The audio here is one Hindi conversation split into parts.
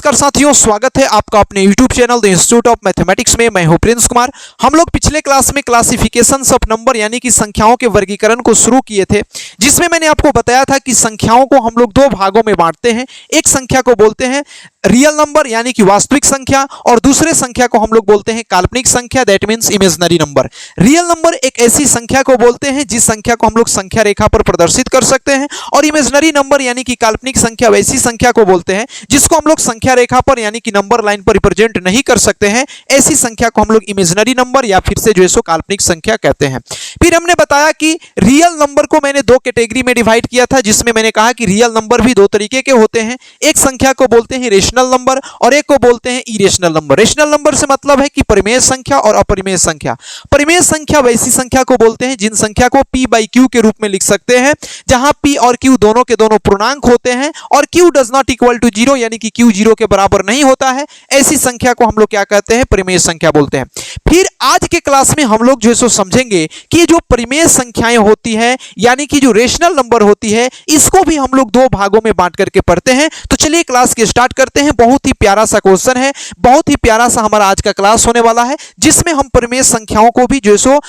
नमस्कार साथियों, स्वागत है आपका अपने YouTube channel the institute of mathematics में। मैं हूं प्रिंस कुमार। हम लोग पिछले क्लास में क्लासिफिकेशंस ऑफ नंबर यानी कि संख्याओं के वर्गीकरण को शुरू किए थे, जिसमें मैंने आपको बताया था कि संख्याओं को हम लोग दो भागों में बांटते हैं। एक संख्या को बोलते हैं रियल नंबर यानी कि वास्तविक संख्या, और दूसरे संख्या को हम लोग बोलते हैं काल्पनिक संख्या, that means imaginary number. Real number एक ऐसी संख्या को बोलते हैं जिस संख्या को हम लोग संख्या रेखा पर प्रदर्शित कर सकते हैं, और इमेजिनरी नंबर यानी कि काल्पनिक संख्या वैसी संख्या को बोलते हैं जिसको हम लोग संख्या रेखा पर यानी कि नंबर लाइन पर रिप्रेजेंट नहीं कर सकते हैं। ऐसी संख्या को हम लोग इमेजिनरी नंबर या फिर से जो है सो काल्पनिक संख्या कहते हैं। फिर हमने बताया कि रियल नंबर को मैंने दो कैटेगरी में डिवाइड किया था, जिसमें मैंने कहा कि रियल नंबर भी दो तरीके के होते हैं। एक संख्या को बोलते हैं रेशनल नंबर और एक को बोलते हैं इरेशनल नंबर। रेशनल नंबर से मतलब है कि परिमेय संख्या और अपरिमेय संख्या। परिमेय संख्या वैसी संख्या को बोलते हैं जिन संख्या को p बाई q के रूप में लिख सकते हैं, जहां p और q दोनों के दोनों पूर्णांक होते हैं और q does not equal to 0 यानी कि q 0 के बराबर नहीं होता है। ऐसी संख्या को हम लोग क्या कहते हैं? परिमेय संख्या बोलते हैं। फिर आज के क्लास में हम लोग जो है सो समझेंगे कि जो परिमेय संख्याएं होती है यानी कि जो रेशनल नंबर होती है, इसको भी हम लोग दो भागों में बांट करके पढ़ते हैं। तो चलिए क्लास के स्टार्ट करते हैं। बहुत ही प्यारा सा क्वेश्चन है, बहुत ही प्यारा सा हमारा आज का क्लास होने वाला है, जिसमें हम परिमेय संख्याओं को भी जो है सो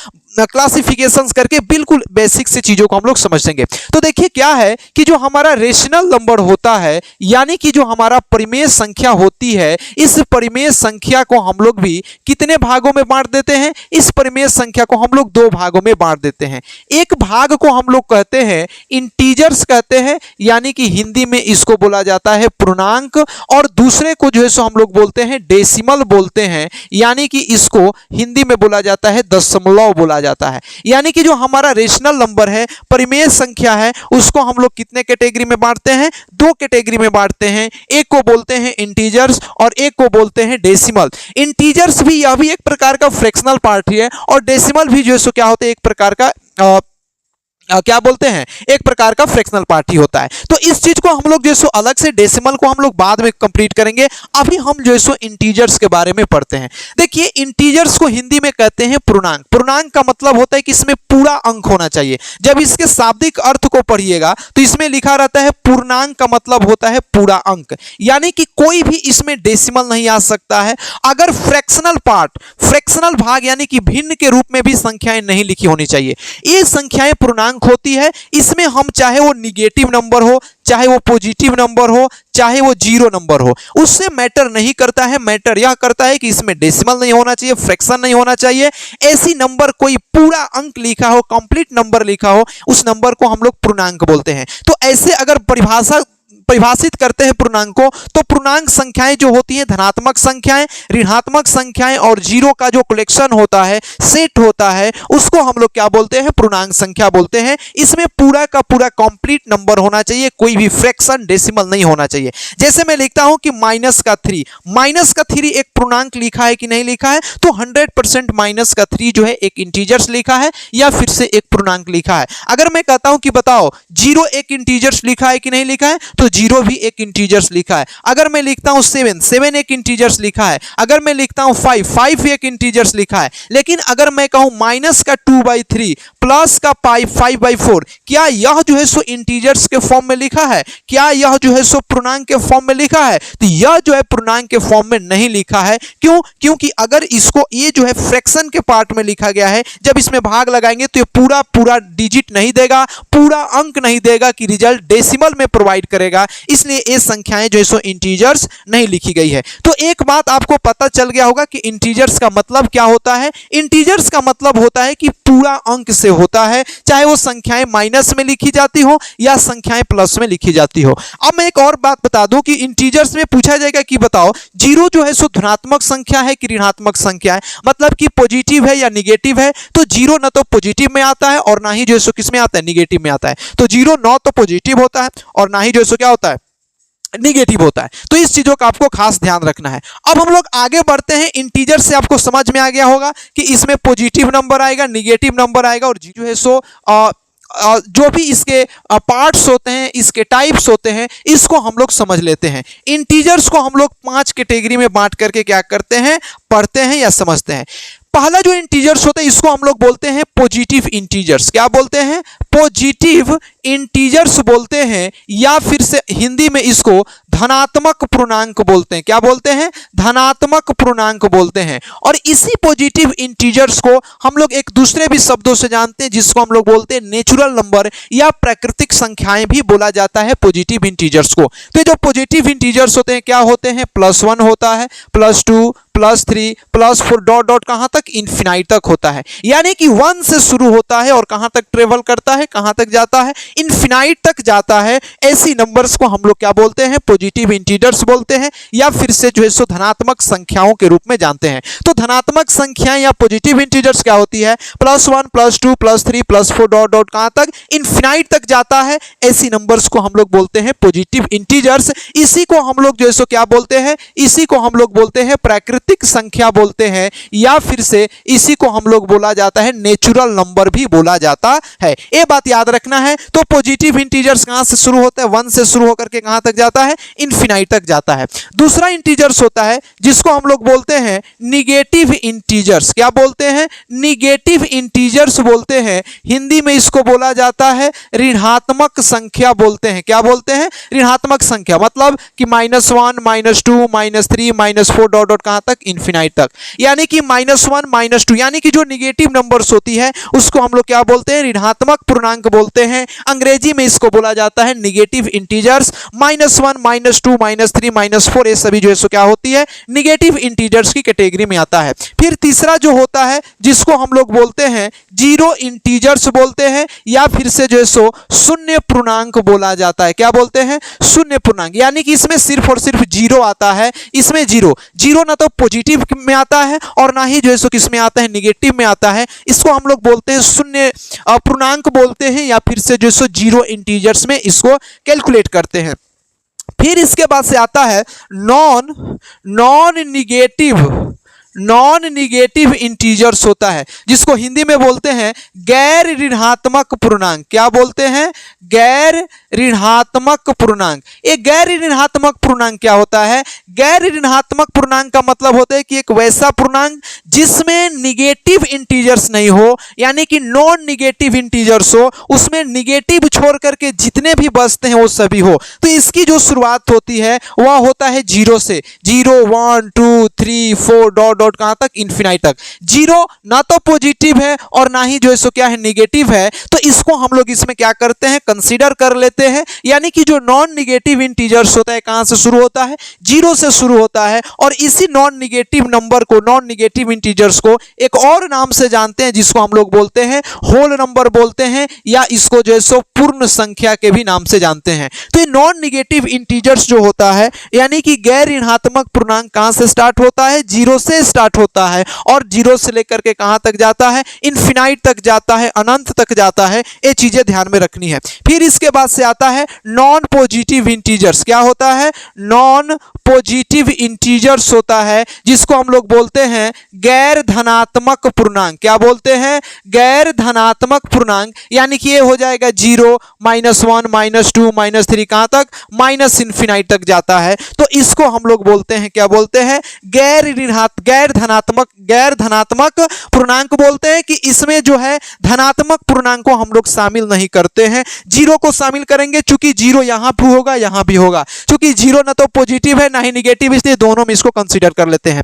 क्लासिफिकेशंस करके बिल्कुल बेसिक से चीजों को हम लोग समझेंगे। तो देखिए क्या है कि जो हमारा रेशनल नंबर होता है यानी कि जो हमारा परिमेय संख्या होती है, इस परिमेय संख्या को हम लोग भी कितने भागों में बांट देते हैं? इस परिमेय संख्या को हम लोग दो भागों में बांट देते हैं। एक भाग को हम लोग कहते हैं इंटीजर्स कहते हैं, यानी कि हिंदी में इसको बोला जाता है पूर्णांक, और दूसरे को जो है सो हम लोग बोलते हैं डेसिमल बोलते हैं, यानी कि इसको हिंदी में बोला जाता है दशमलव बोला जाता है। यानी कि जो हमारा रेशनल नंबर है, परिमेय संख्या है, उसको हम लोग कितने कैटेगरी में बांटते हैं? दो कैटेगरी में बांटते हैं। एक को बोलते हैं इंटीजर्स और एक को बोलते हैं डेसिमल। इंटीजर्स भी यह भी एक प्रकार का फ्रैक्शनल पार्ट ही है, और डेसिमल भी जो है सो क्या होता है? एक प्रकार का क्या बोलते हैं? एक प्रकार का फ्रैक्शनल पार्ट ही होता है। तो इस चीज को हम लोग जो है सो अलग से, डेसिमल को हम लोग बाद में कंप्लीट करेंगे। अभी हम जो है सो इंटीजर्स के बारे में पढ़ते हैं। देखिए इंटीजर्स को हिंदी में कहते हैं पूर्णांक। पूर्णांक का मतलब होता है कि इसमें पूरा अंक होना चाहिए। जब इसके शाब्दिक अर्थ को पढ़िएगा तो इसमें लिखा रहता है पूर्णांक का मतलब होता है पूरा अंक, यानी कि कोई भी इसमें डेसिमल नहीं आ सकता है। अगर फ्रैक्शनल पार्ट, फ्रैक्शनल भाग यानी कि भिन्न के रूप में भी संख्याएं नहीं लिखी होनी चाहिए। ये संख्याएं पूर्णांक होती है। इसमें हम चाहे वो निगेटिव नंबर हो, चाहे वो पॉजिटिव नंबर हो, चाहे वो जीरो नंबर हो, उससे मैटर नहीं करता है। मैटर यह करता है कि इसमें डेसिमल नहीं होना चाहिए, फ्रैक्शन नहीं होना चाहिए। ऐसी नंबर कोई पूरा अंक लिखा हो, कंप्लीट नंबर लिखा हो, उस नंबर को हम लोग पूर्णांक बोलते हैं। तो ऐसे अगर परिभाषित करते हैं पूर्णांक को, तो पूर्णांक संख्याएं जो होती हैं धनात्मक संख्याएं, ऋणात्मक संख्याएं और जीरो का जो कलेक्शन होता है, सेट होता है, उसको हम लोग क्या बोलते हैं? पूर्णांक संख्या बोलते हैं। इसमें पूरा का पूरा कंप्लीट नंबर होना चाहिए, कोई भी फ्रैक्शन डेसिमल नहीं होना चाहिए। जैसे मैं लिखता हूं कि माइनस का 3 एक पूर्णांक लिखा है कि नहीं लिखा है? तो 100% माइनस का 3 जो है एक इंटीजर्स लिखा है या फिर से एक पूर्णांक लिखा है। अगर मैं कहता हूं कि बताओ 0 एक इंटीजर्स लिखा है कि नहीं लिखा है? तो 0 भी एक इंटीजर्स लिखा है। अगर मैं लिखता हूं 7 एक इंटीजर्स लिखा है। अगर मैं लिखता हूं 5 एक इंटीजर्स लिखा है। लेकिन अगर मैं कहूं माइनस का 2/3 प्लस का 5/4, क्या यह जो है सो इंटीजर्स के फॉर्म में लिखा है? क्या यह जो है सो पूर्णांक के फॉर्म में लिखा है? तो यह जो है पूर्णांक के फॉर्म में नहीं लिखा है। क्यों? क्योंकि अगर इसको ये जो है फ्रैक्शन के पार्ट में लिखा गया है, जब इसमें भाग लगाएंगे तो ये पूरा डिजिट नहीं देगा, पूरा अंक नहीं देगा कि रिजल्ट डेसिमल में प्रोवाइड करेगा। इसलिए ये संख्याएं जो है सो इंटीजर्स नहीं लिखी गई है। तो एक बात आपको पता चल गया होगा कि इंटीजर्स का मतलब क्या होता है। इंटीजर्स का मतलब होता है कि पूरा अंक से होता है, चाहे वो संख्याएं माइनस में लिखी जाती हो या संख्याएं प्लस में लिखी जाती हो। अब मैं एक और बात बता दूं कि इंटीजर्स में पूछा जाएगा कि बताओ 0 जो है सो धनात्मक संख्या है कि ऋणात्मक संख्या है, मतलब कि पॉजिटिव है या निगेटिव है? तो 0 ना तो पॉजिटिव में आता है और ना ही जो है सो किस में आता है? निगेटिव में आता है। तो 0 ना तो पॉजिटिव होता है और ना ही जो है सो क्या होता है? निगेटिव होता है। तो इस चीजों का आपको खास ध्यान रखना है। अब हम लोग आगे बढ़ते हैं। इंटीजर से आपको समझ में आ गया होगा कि इसमें पॉजिटिव नंबर आएगा, निगेटिव नंबर आएगा, और जो है सो जो भी इसके पार्ट्स होते हैं, इसके टाइप्स होते हैं, इसको हम लोग समझ लेते हैं। इंटीजर्स को हम लोग 5 कैटेगरी में बांट करके क्या करते हैं? पढ़ते हैं या समझते हैं। पहला जो इंटीजर्स होता है इसको हम लोग बोलते हैं पॉजिटिव इंटीजर्स। क्या बोलते हैं? पॉजिटिव इंटीजर्स बोलते हैं, या फिर से हिंदी में इसको धनात्मक पूर्णांक बोलते हैं। क्या बोलते हैं? धनात्मक पूर्णांक बोलते हैं। और इसी पॉजिटिव इंटीजर्स को हम लोग एक दूसरे भी शब्दों से जानते हैं, जिसको हम लोग बोलते हैं नेचुरल नंबर या प्राकृतिक संख्याएं भी बोला जाता है पॉजिटिव इंटीजर्स को। तो ये जो पॉजिटिव इंटीजर्स होते हैं क्या होते हैं? +1 होता है, +2, +3, +4 डॉट डॉट कहां तक? इन्फिनाइट तक होता है। यानी कि 1 से शुरू होता है और कहां तक ट्रेवल करता है? कहां तक जाता है? इन्फिनाइट तक जाता है। ऐसी नंबर्स को हम लोग क्या बोलते हैं? पॉजिटिव इंटीजर्स बोलते हैं, या फिर से जो है सो धनात्मक संख्याओं के रूप में जानते हैं। तो धनात्मक संख्याएं या पॉजिटिव इंटीजर्स क्या होती है? +1, +2, +3, +4 डॉट डॉट कहां तक? इन्फिनाइट तक जाता है। ऐसी नंबर्स को हम लोग बोलते हैं पॉजिटिव इंटीजर्स। इसी को हम लोग जो है सो क्या बोलते हैं? इसी को हम लोग बोलते हैं प्राकृतिक संख्या बोलते हैं, या फिर से इसी को हम लोग बोला जाता है नेचुरल नंबर भी बोला जाता है। ये बात याद रखना है। तो पॉजिटिव इंटीजर्स कहां से शुरू होता है? 1 से शुरू होकर के कहां तक जाता है? इन्फिनाइट तक जाता है। दूसरा इंटीजर्स होता है जिसको हम लोग बोलते हैं निगेटिव इंटीजर्स। क्या बोलते हैं? निगेटिव इंटीजर्स बोलते हैं। हिंदी में इसको बोला जाता है ऋणात्मक संख्या बोलते हैं। क्या बोलते हैं? ऋणात्मक संख्या। मतलब कि -1, -2, -3, -4 डॉट डॉट कहां तक? इन्फिनाइट तक। यानी कि -1, -2 यानी कि जो निगेटिव नंबर्स होती है उसको हम लोग क्या बोलते हैं? ऋणात्मक पूर्णांक बोलते हैं। अंग्रेजी में इसको बोला जाता है निगेटिव इंटीजर्स। -1, -2, -3, -4 ये सभी जो है सो क्या होती है? निगेटिव इंटीजर्स की कैटेगरी में आता है। फिर तीसरा जो होता है जिसको हम लोग बोलते हैं जीरो इंटीजर्स बोलते हैं, या फिर से जो है सो शून्य पूर्णांक बोला जाता है। क्या बोलते हैं? शून्य पूर्णांक। यानी कि इसमें सिर्फ और सिर्फ जीरो आता है। इसमें जीरो ना तो पॉजिटिव में आता है और ना ही जो है सो किसमें आता है? निगेटिव में आता है। इसको हम लोग बोलते हैं शून्य पूर्णांक बोलते हैं, या फिर से जो है सो जीरो इंटीजर्स में इसको कैलकुलेट करते हैं। फिर इसके बाद से आता है नॉन निगेटिव इंटीजर्स होता है, जिसको हिंदी में बोलते हैं गैर ऋणात्मक पूर्णांक। क्या बोलते हैं? गैर ऋणात्मक पूर्णांक। ये गैर ऋणात्मक पूर्णांक क्या होता है? गैर ऋणात्मक पूर्णांक का मतलब होता है कि एक वैसा पूर्णांक जिसमें निगेटिव इंटीजर्स नहीं हो, यानी कि नॉन निगेटिव इंटीजर्स हो, उसमें निगेटिव छोड़ करके जितने भी बचते हैं वो सभी हो। तो इसकी जो शुरुआत होती है वह होता है जीरो से। 0, 1, 2, 3, 4 डॉट डॉट कहां तक? इन्फिनाइट तक। जीरो ना तो पॉजिटिव है और ना ही जो है सो क्या है? निगेटिव है। तो इसको हम लोग इसमें क्या करते हैं? कंसीडर कर लेते हैं। यानी कि जो नॉन निगेटिव इंटीजर्स होता है कहां से शुरू होता है? जीरो से शुरू होता है। और इसी नॉन निगेटिव नंबर को, नॉन निगेटिव इंटीजर्स को एक और नाम से जानते हैं, जिसको हम लोग बोलते हैं होल नंबर बोलते हैं, या इसको जो है सो पूर्ण संख्या के भी नाम से जानते हैं। तो ये नॉन निगेटिव इंटीजर्स जो होता है, यानी कि गैर ऋणात्मक पूर्णांक कहां से स्टार्ट होता है? जीरो से स्टार्ट होता है, और जीरो से लेकर के कहां तक जाता है? इन्फिनाइट तक जाता है, अनंत तक जाता है। ये चीजें ध्यान में रखनी है। फिर इसके बाद से आता है नॉन पॉजिटिव इंटीजर्स। क्या होता है? नॉन पॉजिटिव इंटीजर्स होता है, जिसको हम लोग बोलते हैं गैर धनात्मक पूर्णांक। क्या बोलते हैं? गैर धनात्मक पूर्णांक। यानी कि ये हो जाएगा 0, -1, -2, -3 कहां तक? माइनस इन्फिनाइट तक जाता है। तो इसको हम लोग बोलते हैं, क्या बोलते हैं? गैर धनात्मक पूर्णांक बोलते हैं। कि इसमें जो है धनात्मक पूर्णांक को हम लोग शामिल नहीं करते हैं, जीरो को शामिल करेंगे। चूंकि जीरो यहां भी होगा, यहां भी होगा। चूंकि जीरो ना तो पॉजिटिव है ना ही निगेटिव, इसलिए दोनों में इसको कंसीडर कर लेते हैं।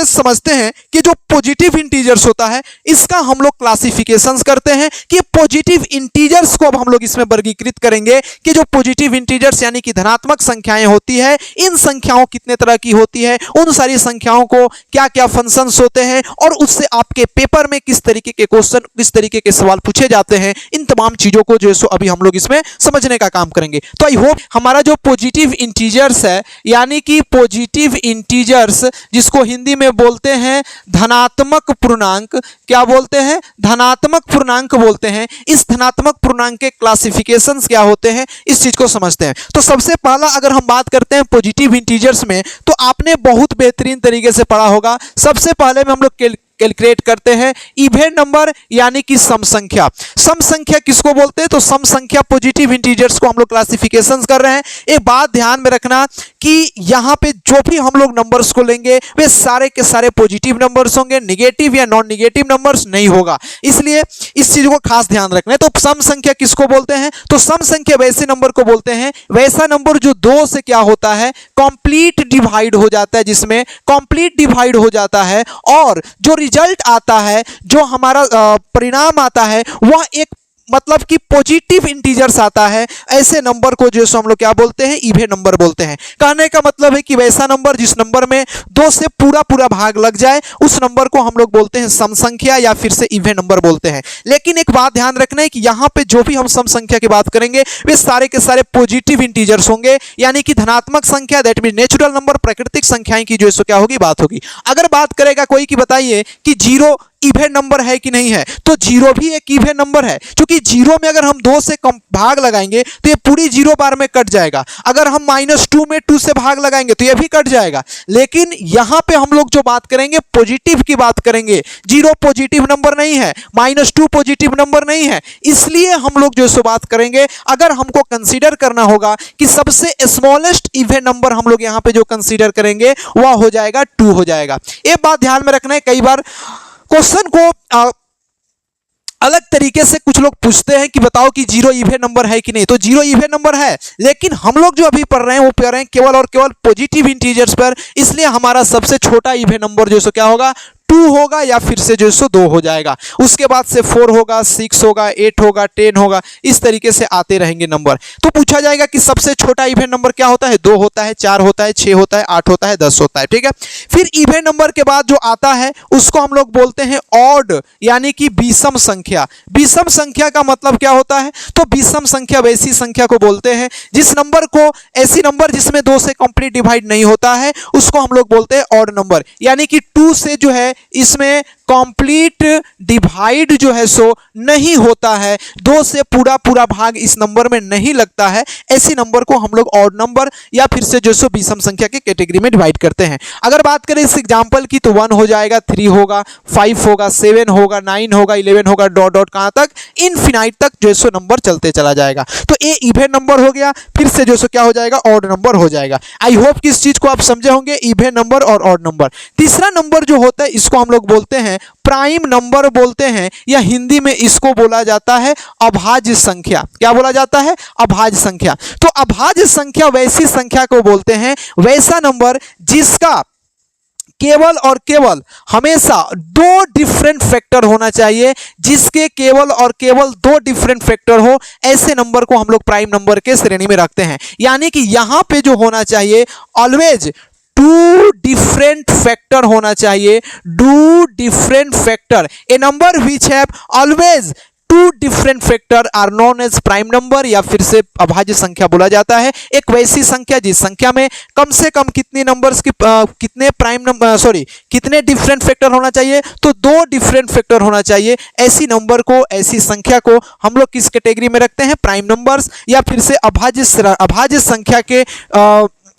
समझते हैं कि जो पॉजिटिव इंटीजर्स होता है इसका हम लोग क्लासिफिकेशंस करते हैं कि पॉजिटिव इंटीजर्स को अब हम लोग इसमें वर्गीकृत करेंगे कि जो पॉजिटिव इंटीजर्स यानी कि धनात्मक संख्याएं होती है, इन संख्याओं कितने तरह की होती है, उन सारी संख्याओं को क्या क्या फंक्शंस होते हैं, और उससे आपके पेपर में किस तरीके के क्वेश्चन, किस तरीके के सवाल पूछे जाते हैं, इन तमाम चीजों को जो है सो अभी हम लोग इसमें समझने का काम करेंगे। तो आई होप हमारा जो पॉजिटिव इंटीजर्स है, यानी कि पॉजिटिव इंटीजर्स जिसको हिंदी में बोलते हैं धनात्मक पूर्णांक, क्या बोलते हैं? धनात्मक पूर्णांक बोलते हैं। इस धनात्मक पूर्णांक के क्लासिफिकेशंस क्या होते हैं, इस चीज को समझते हैं। तो सबसे पहला अगर हम बात करते हैं पॉजिटिव इंटीजर्स में, तो आपने बहुत बेहतरीन तरीके से पढ़ा होगा। सबसे पहले में हम लोग कैलकुलेट करते हैं इवन नंबर यानी कि सम संख्या। सम संख्या किसको बोलते हैं? तो सम संख्या पॉजिटिव इंटीजर्स को हम लोग क्लासिफिकेशन कर रहे हैं। एक बात ध्यान में रखना कि यहां पे जो भी हम लोग नंबर्स को लेंगे वे सारे के सारे पॉजिटिव नंबर्स होंगे, निगेटिव या नॉन निगेटिव नंबर्स नहीं होगा, इसलिए इस चीज को खास ध्यान रखना है। तो सम संख्या किसको बोलते हैं? तो सम संख्या वैसे नंबर को बोलते हैं, वैसा नंबर जो दो से क्या होता है, कंप्लीट डिवाइड हो जाता है, जिसमें कंप्लीट डिवाइड हो जाता है और जो रिजल्ट आता है, जो हमारा परिणाम आता है, वह एक मतलब कि पॉजिटिव इंटीजर्स आता है। ऐसे नंबर को जो हम लोग क्या बोलते हैं? इवन नंबर बोलते हैं। कहने का मतलब है कि वैसा नंबर जिस नंबर में दो से पूरा पूरा भाग लग जाए उस नंबर को हम लोग बोलते हैं सम संख्या या फिर से इवन नंबर बोलते हैं। लेकिन एक बात ध्यान रखना है कि यहां पे जो भी हम सम संख्या की बात करेंगे वे सारे के सारे पॉजिटिव इंटीजर्स होंगे, यानी कि धनात्मक संख्या, दैट मीन नेचुरल नंबर, प्राकृतिक संख्याएं की जो क्या होगी, बात होगी। अगर बात करेगा कोई कि बताइए कि जीरो इवन नंबर है कि नहीं है, तो जीरो भी एक इवन नंबर है, क्योंकि जीरो में अगर हम दो से कम भाग लगाएंगे तो ये पूरी जीरो बार में कट जाएगा। अगर हम -2 में 2 से भाग लगाएंगे तो ये भी कट जाएगा। लेकिन यहां पे हम लोग जो बात करेंगे पॉजिटिव की बात करेंगे, जीरो पॉजिटिव नंबर नहीं है, -2 पॉजिटिव नंबर नहीं है, इसलिए हम लोग जो बात करेंगे, अगर हमको कंसीडर करना होगा कि सबसे स्मॉलेस्ट इवन नंबर हम लोग यहां पे जो कंसीडर करेंगे वह हो जाएगा 2 हो जाएगा। एक बात ध्यान में रखना है, कई बार क्वेश्चन को अलग तरीके से कुछ लोग पूछते हैं कि बताओ कि जीरो इवन नंबर है कि नहीं। तो जीरो इवन नंबर है, लेकिन हम लोग जो अभी पढ़ रहे हैं वो पढ़ रहे हैं केवल और केवल पॉजिटिव इंटीजर्स पर, इसलिए हमारा सबसे छोटा इवन नंबर जो क्या होगा, 2 होगा या फिर से जो 2 हो जाएगा। उसके बाद से 4 होगा, 6 होगा, 8 होगा, 10 होगा, इस तरीके से आते रहेंगे नंबर। तो पूछा जाएगा कि सबसे छोटा इवन नंबर क्या होता है? 2 होता है, 4 होता है, 6 होता है, 8 होता है, 10 होता है, ठीक है। फिर इवन नंबर के बाद जो आता है उसको हम लोग बोलते हैं ऑड, यानी कि विषम संख्या। विषम संख्या का मतलब क्या होता है? तो विषम संख्या वैसी संख्या को बोलते हैं जिस नंबर को, ऐसी नंबर जिसमें 2 से कंप्लीट डिवाइड नहीं होता है, उसको हम लोग बोलते हैं ऑड नंबर। यानी कि 2 से जो है इसमें कंप्लीट डिवाइड जो है सो नहीं होता है, 2 से पूरा पूरा भाग इस नंबर में नहीं लगता है, ऐसी नंबर को हम लोग ऑड नंबर या फिर से जो सो विषम संख्या के कैटेगरी में डिवाइड करते हैं। अगर बात करें इस एग्जांपल की तो 1 हो जाएगा, 3 होगा, 5 होगा, 7 होगा, 9 होगा, 11 होगा, डॉट डॉट कहां तक, इनफिनाइट तक जो सो नंबर चलते चला जाएगा। तो ये इवन नंबर हो गया, फिर से जो सो क्या हो जाएगा, ऑड नंबर हो जाएगा। आई होप कि इस चीज को आप समझे होंगे, इवन नंबर और ऑड नंबर। तीसरा नंबर जो होता है इसको हम लोग बोलते हैं प्राइम नंबर बोलते हैं, या हिंदी में इसको बोला जाता है अभाज्य संख्या। क्या बोला जाता है? अभाज्य संख्या। तो अभाज्य संख्या वैसी संख्या को बोलते हैं, वैसा नंबर जिसका केवल और केवल हमेशा 2 डिफरेंट फैक्टर होना चाहिए, जिसके केवल और केवल 2 डिफरेंट फैक्टर हो, ऐसे नंबर को हम लोग प्राइम नंबर के श्रेणी में रखते हैं। यानी कि यहां पे जो होना चाहिए ऑलवेज 2 डिफरेंट फैक्टर होना चाहिए, 2 different factor. A number which have always 2 different factor are known as prime number, या फिर से अभाज्य संख्या बोला जाता है। एक वैसी संख्या जिस संख्या में कम से कम कितने नंबर्स की कितने प्राइम नंबर कितने डिफरेंट फैक्टर होना चाहिए, तो 2 डिफरेंट फैक्टर होना चाहिए। ऐसी नंबर को, ऐसी संख्या को हम लोग किस कैटेगरी में रखते हैं? प्राइम नंबर्स, या फिर से अभाज्य संख्या के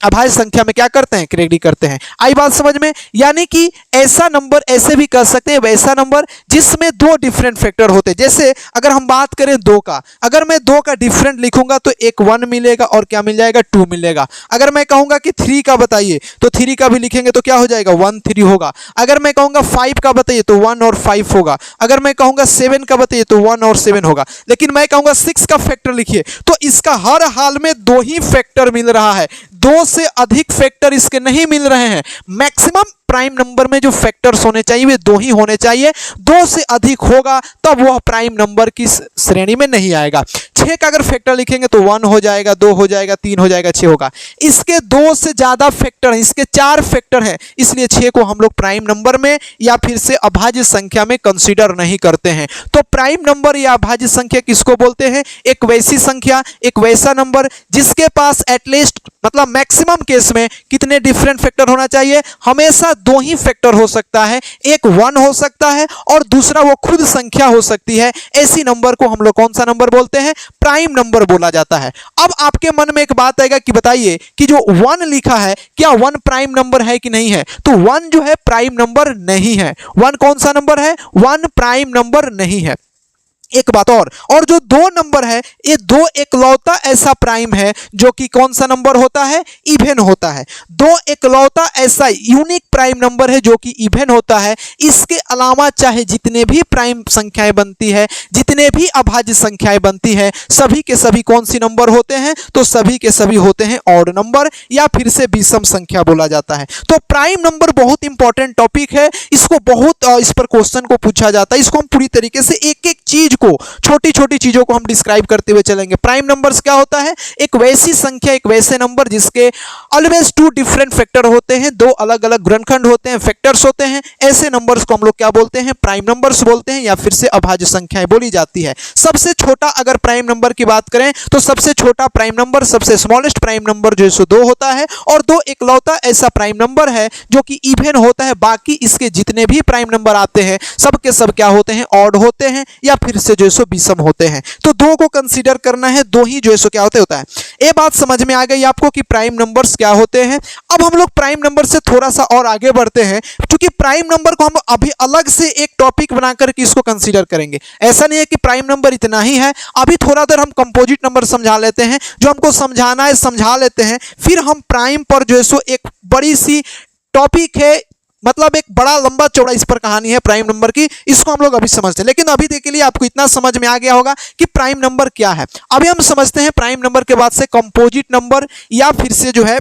अभाज्य संख्या में क्या करते हैं? कैटेगरी करते हैं। आई बात समझ में? यानी कि ऐसा नंबर ऐसे भी कर सकते हैं, वैसा नंबर जिसमें 2 डिफरेंट फैक्टर होते हैं। जैसे अगर हम बात करें 2 का, अगर मैं 2 का डिफरेंट लिखूंगा तो एक 1 मिलेगा और क्या मिल जाएगा? 2 मिलेगा। अगर मैं कहूंगा कि 3 का बताइए तो 3 का भी लिखेंगे तो क्या हो जाएगा? 1 3 होगा। अगर मैं कहूंगा 5 का बताइए तो 1 और 5 होगा। अगर मैं कहूंगा 7 का बताइए तो 1 और 7 होगा। लेकिन मैं कहूंगा 6 का फैक्टर लिखिए तो इसका हर हाल में 2 ही फैक्टर मिल रहा है, 2 से अधिक फैक्टर इसके नहीं मिल रहे हैं। मैक्सिमम प्राइम नंबर में जो फैक्टर्स होने चाहिए वे 2 ही होने चाहिए, 2 से अधिक होगा तब वह प्राइम नंबर की श्रेणी में नहीं आएगा। 6 का अगर फैक्टर लिखेंगे तो 1 हो जाएगा, 2 हो जाएगा, 3 हो जाएगा, 6 होगा। इसके 2 से ज्यादा फैक्टर हैं, इसके 4 फैक्टर हैं, इसलिए 6 को हम लोग प्राइम नंबर में या फिर से अभाज्य संख्या में कंसीडर नहीं करते हैं। तो प्राइम नंबर या अभाज्य संख्या किसको बोलते हैं? एक वैसी संख्या, एक वैसा नंबर जिसके पास एटलीस्ट मतलब मैक्सिमम केस में कितने डिफरेंट फैक्टर होना चाहिए? हमेशा दो ही फैक्टर हो सकता है, एक 1 हो सकता है और दूसरा वो खुद संख्या हो सकती है। ऐसी नंबर को हम लोग कौन सा नंबर बोलते हैं? प्राइम नंबर बोला जाता है। अब आपके मन में एक बात आएगा कि बताइए कि जो 1 लिखा है क्या 1 प्राइम नंबर है कि नहीं है? तो 1 जो है प्राइम नंबर नहीं है। 1 कौन सा नंबर है? 1 प्राइम नंबर नहीं है। एक बात और जो 2 नंबर है, ये 2 इकलौता ऐसा प्राइम है जो कि कौन सा नंबर होता है? इवन होता है। 2 इकलौता ऐसा यूनिक प्राइम नंबर है जो कि इवन होता है। इसके अलावा चाहे जितने भी प्राइम संख्याएं बनती है, जितने भी अभाज्य संख्याएं बनती है, सभी के सभी कौन सी नंबर होते हैं? तो सभी के सभी होते हैं ऑड नंबर या फिर से विषम संख्या बोला जाता है। तो प्राइम नंबर बहुत इंपॉर्टेंट टॉपिक है। इसको बहुत इस पर क्वेश्चन को पूछा जाता है। इसको हम पूरी तरीके से एक एक चीज को, छोटी छोटी चीजों को हम डिस्क्राइब करते हुए चलेंगे। प्राइम नंबर्स क्या होता है? एक वैसी संख्या, एक वैसे नंबर जिसके ऑलवेज 2 डिफरेंट फैक्टर होते हैं, 2 अलग अलग गुणनखंड होते हैं, फैक्टर्स होते हैं। ऐसे नंबर्स को हम लोग क्या बोलते हैं? प्राइम नंबर्स बोलते हैं या फिर से अभाज्य संख्याएं बोली जाती है। सबसे छोटा अगर प्राइम नंबर की बात करें तो सबसे छोटा प्राइम नंबर, सबसे स्मॉलेस्ट प्राइम नंबर जो है 2 होता है और 2 इकलौता ऐसा प्राइम नंबर है जो कि इवन होता है। बाकी इसके जितने भी प्राइम नंबर आते हैं सब के सब क्या होते हैं? ऑड होते हैं या फिर से जो है विषम होते हैं। तो 2 को कंसीडर करना है, 2 ही जो है क्या होता है। ये बात समझ में आ गई आपको कि प्राइम नंबर्स क्या होते हैं। अब हम लोग प्राइम नंबर से थोड़ा सा और आगे बढ़ते हैं, क्योंकि प्राइम नंबर को हम अभी अलग से एक टॉपिक बनाकर के इसको कंसीडर करेंगे। ऐसा नहीं है कि प्राइम नंबर इतना ही है। अभी थोड़ा देर हम कंपोजिट नंबर समझा लेते हैं, जो हमको समझाना है समझा लेते हैं, फिर हम प्राइम पर जो है एक बड़ी सी टॉपिक है, मतलब एक बड़ा लंबा चौड़ा इस पर कहानी है प्राइम नंबर की, इसको हम लोग अभी समझते हैं। लेकिन अभी के लिए आपको इतना समझ में आ गया होगा कि प्राइम नंबर क्या है। अभी हम समझते हैं प्राइम नंबर के बाद से कंपोजिट नंबर या फिर से जो है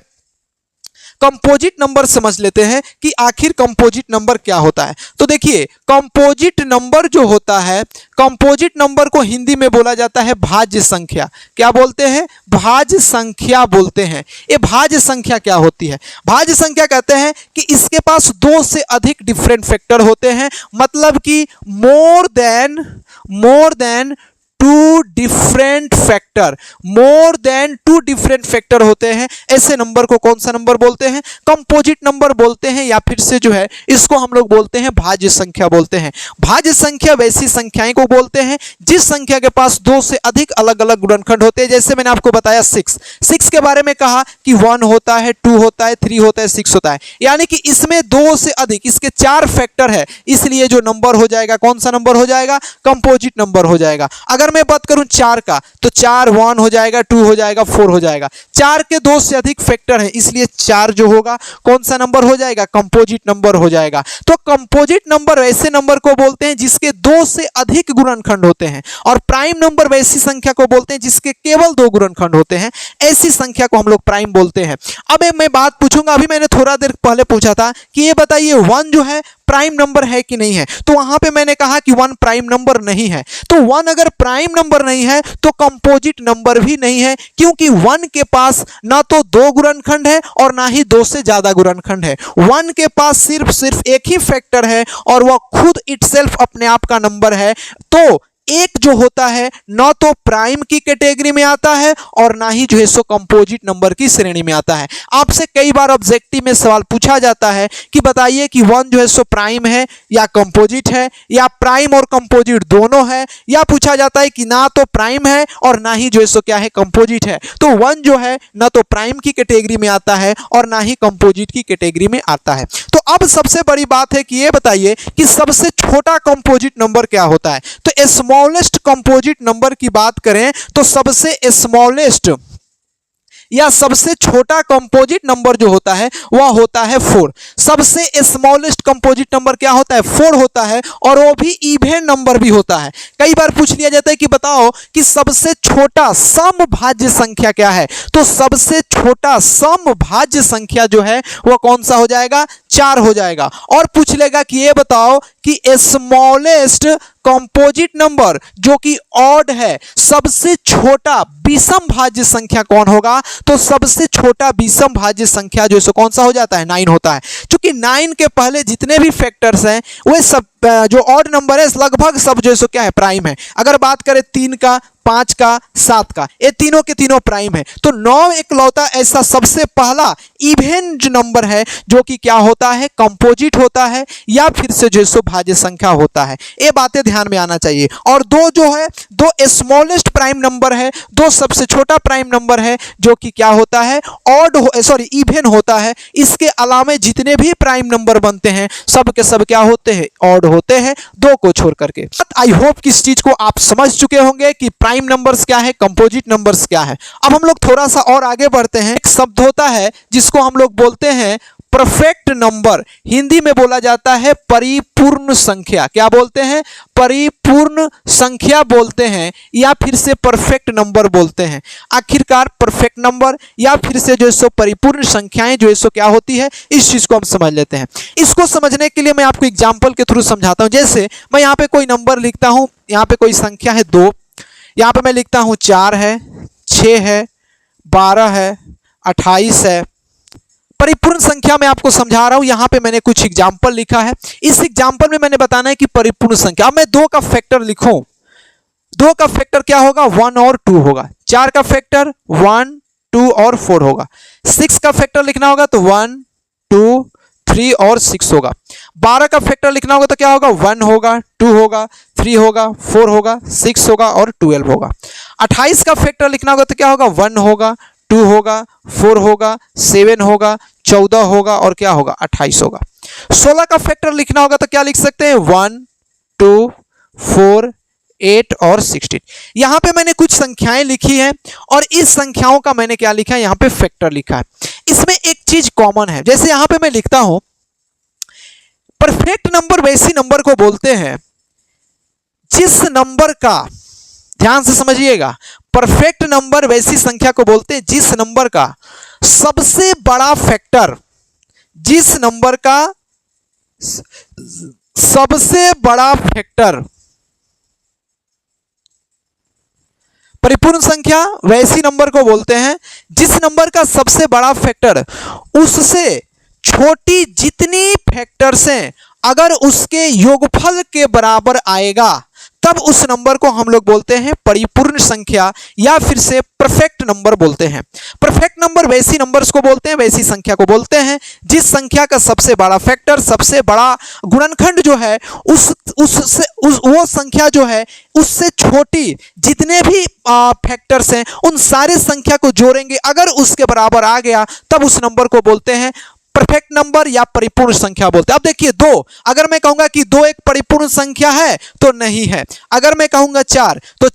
कंपोजिट नंबर समझ लेते हैं कि आखिर कंपोजिट नंबर क्या होता है। तो देखिए, कंपोजिट नंबर जो होता है, कंपोजिट नंबर को हिंदी में बोला जाता है भाज्य संख्या। क्या बोलते हैं? भाज्य संख्या बोलते हैं। ये भाज्य संख्या क्या होती है? भाज्य संख्या कहते हैं कि इसके पास 2 से अधिक डिफरेंट फैक्टर होते हैं, मतलब कि more than 2 different factor, more than 2 different factor होते हैं। ऐसे नंबर को कौन सा नंबर बोलते हैं? कंपोजिट नंबर बोलते हैं या फिर से जो है इसको हम लोग बोलते हैं भाज्य संख्या बोलते हैं। भाज्य संख्या वैसी संख्याएं को बोलते हैं जिस संख्या के पास 2 से अधिक अलग अलग गुणनखंड होते हैं। जैसे मैंने आपको बताया 6 के बारे में कहा कि 1 होता है, 2 होता है, 3 होता है, 6 होता है, यानी कि इसमें 2 से अधिक, इसके 4 फैक्टर है, इसलिए जो नंबर हो जाएगा कौन सा नंबर हो जाएगा? कंपोजिट नंबर हो जाएगा। अगर मैं बात करूं 4 का तो 4 1 हो जाएगा, 2 हो जाएगा, 4 हो जाएगा। 4 के 2 से अधिक फैक्टर है, इसलिए 4 जो होगा कौन सा नंबर हो जाएगा? कंपोजिट नंबर हो जाएगा। तो कंपोजिट नंबर वैसे नंबर को बोलते हैं जिसके 2 से अधिक गुणनखंड होते हैं, और प्राइम नंबर वैसी संख्या को बोलते हैं जिसके केवल 2 गुणनखंड होते हैं। ऐसी संख्या को हम लोग प्राइम बोलते हैं। अब मैं बात पूछूंगा, अभी मैंने थोड़ा देर पहले पूछा था कि ये बताइए 1 जो है प्राइम नंबर है कि नहीं है? तो वहां पे मैंने कहा कि 1 प्राइम नंबर नहीं है। तो 1 अगर प्राइम नंबर नहीं है तो कंपोजिट नंबर भी नहीं है, क्योंकि 1 के पास ना तो 2 गुणनखंड है और ना ही 2 से ज्यादा गुणनखंड है। 1 के पास सिर्फ एक ही फैक्टर है और वह खुद इटसेल्फ अपने आप का नंबर है। तो एक जो होता है ना तो प्राइम की कैटेगरी में आता है और ना ही जो है सो कंपोजिट नंबर की श्रेणी में आता है। आपसे कई बार ऑब्जेक्टिव में सवाल पूछा जाता है कि बताइए कि 1 जो है सो प्राइम है या कंपोजिट है, या प्राइम और कंपोजिट दोनों है, या पूछा जाता है कि ना तो प्राइम है और ना ही जो है सो क्या है? कंपोजिट है। तो 1 जो है ना तो प्राइम की कैटेगरी में आता है और ना ही कंपोजिट की कैटेगरी में आता है। तो अब सबसे बड़ी बात है कि ये बताइए कि सबसे छोटा कंपोजिट नंबर क्या होता है? तो स्मॉलेस्ट कंपोजिट नंबर की बात करें तो सबसे स्मॉलेस्ट या सबसे छोटा कंपोजिट नंबर जो होता है वह होता है 4। सबसे स्मॉलेस्ट कंपोजिट नंबर क्या होता है? 4 होता है, और वो भी इवन नंबर भी होता है। कई बार पूछ लिया जाता है कि बताओ कि सबसे छोटा समभाज्य संख्या क्या है? तो सबसे छोटा समभाज्य संख्या जो है वह कौन सा हो जाएगा? 4 हो जाएगा। और पूछ लेगा कि ये बताओ कि स्मॉलेस्ट कंपोजिट नंबर जो कि ऑड है, सबसे छोटा विषम भाज्य संख्या कौन होगा? तो सबसे छोटा विषम भाज्य संख्या जो है कौन सा हो जाता है? 9 होता है। क्योंकि 9 के पहले जितने भी फैक्टर्स हैं वे सब जो ऑड नंबर है लगभग सब जो है क्या है? प्राइम है। अगर बात करें 3 का 5 का, 7 का, ये तीनों के तीनों प्राइम है। तो 9 इकलौता ऐसा सबसे पहला इवन नंबर है जो कि क्या होता है, कंपोजिट होता है या फिर से जो सो भाज्य संख्या होता है। ये बातें ध्यान में आना चाहिए। और दो जो है, दो स्मॉलेस्ट प्राइम नंबर है, दो सबसे छोटा प्राइम नंबर है जो कि क्या होता है, इवन होता है। इसके अलावा जितने भी प्राइम नंबर बनते हैं सब के सब क्या होते हैं, ऑड होते हैं, दो को छोड़ करके। आई होप कि इस चीज को आप समझ चुके होंगे कि प्राइम नंबर्स क्या है, कंपोजिट नंबर्स क्या है। अब हम लोग थोड़ा सा और आगे बढ़ते हैं। एक शब्द होता है जिसको हम लोग बोलते हैं परफेक्ट नंबर, हिंदी में बोला जाता है परिपूर्ण संख्या। क्या बोलते हैं, परिपूर्ण संख्या बोलते हैं या फिर से परफेक्ट नंबर बोलते हैं। आखिरकार परफेक्ट नंबर या फिर से जो सो परिपूर्ण संख्याएं जो सो क्या होती है, इस चीज को हम समझ लेते हैं। इसको समझने के लिए मैं आपको एग्जांपल के थ्रू समझाता हूं। जैसे मैं यहाँ पे कोई नंबर लिखता हूं, यहाँ पे कोई संख्या है 2, यहाँ पे मैं लिखता हूं 4 है, 6 है, 12 है, 28 है। परिपूर्ण संख्या मैं आपको समझा रहा हूं। यहां पे मैंने कुछ एग्जाम्पल लिखा है। इस एग्जाम्पल में मैंने बताना है कि परिपूर्ण संख्या। अब मैं 2 का फैक्टर लिखूं, 2 का फैक्टर क्या होगा, 1 और 2 होगा। 4 का फैक्टर 1, 2 और 4 होगा। 6 का फैक्टर लिखना होगा तो 1, 2, 3 और 6 होगा। 12 का फैक्टर लिखना होगा तो क्या होगा, 1 होगा, 2 होगा, 3 होगा, 4 होगा, 6 होगा और 12 होगा। 28 का फैक्टर लिखना होगा तो क्या होगा, 1 होगा, 2 होगा, 4 होगा, 7 होगा, 14 होगा और क्या होगा, 28 होगा। 16 का फैक्टर लिखना होगा तो क्या लिख सकते हैं, 1, 2, 4, 8 और 16। यहां पे मैंने कुछ संख्याएं लिखी हैं और इस संख्याओं का मैंने क्या लिखा है, यहां पे फैक्टर लिखा है। इसमें एक चीज कॉमन है। जैसे यहां पे मैं लिखता हूं, परफेक्ट नंबर वैसी नंबर को बोलते हैं जिस नंबर का, ध्यान से समझिएगा, परफेक्ट नंबर वैसी संख्या को बोलते हैं जिस नंबर का सबसे बड़ा फैक्टर, जिस नंबर का सबसे बड़ा फैक्टर, परिपूर्ण संख्या वैसी नंबर को बोलते हैं जिस नंबर का सबसे बड़ा फैक्टर उससे छोटी जितनी फैक्टर्स हैं अगर उसके योगफल के बराबर आएगा तब उस नंबर को हम लोग बोलते हैं परिपूर्ण संख्या या फिर से परफेक्ट नंबर बोलते हैं। परफेक्ट नंबर वैसी नंबर्स को बोलते हैं, वैसी संख्या को बोलते हैं जिस संख्या का सबसे बड़ा फैक्टर, सबसे बड़ा गुणनखंड जो है वो संख्या जो है उससे छोटी जितने भी फैक्टर्स हैं उन सारे संख्या को जोड़ेंगे, अगर उसके बराबर आ गया तब उस नंबर को बोलते हैं परफेक्ट नंबर या परिपूर्ण संख्या बोलते हैं। अब देखिए 2, अगर मैं कहूंगा कि 2 एक परिपूर्ण संख्या है तो नहीं है। अगर मैं कहूंगा 4 तो